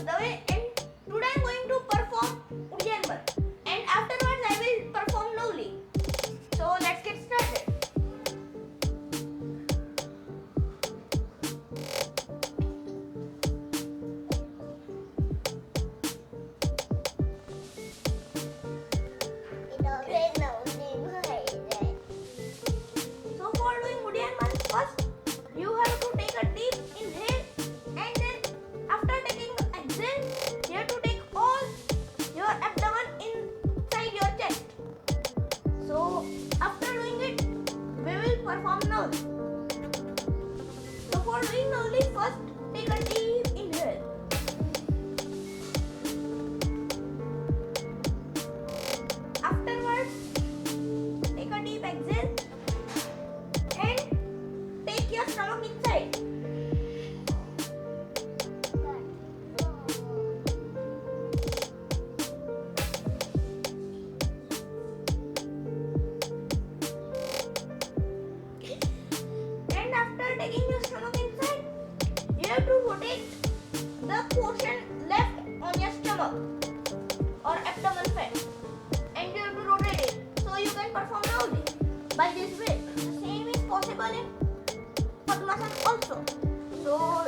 the way, and today I am going to perform Uddiyana, and afterwards I will perform Nauli. So let's get started. So for doing Uddiyana, first you have to take a deep inhale, and then after taking exhale, you have to take all your abdomen inside your chest. So after doing it, we will perform Nauli. So for doing Nauli, first take a deep inhale. Afterwards, take a deep exhale and take your stomach inside. And after taking your stomach inside, you have to rotate the portion left on your stomach or abdomen fat, and you have to rotate it so you can perform Nauli by this way. The same is possible in Padmasana also. So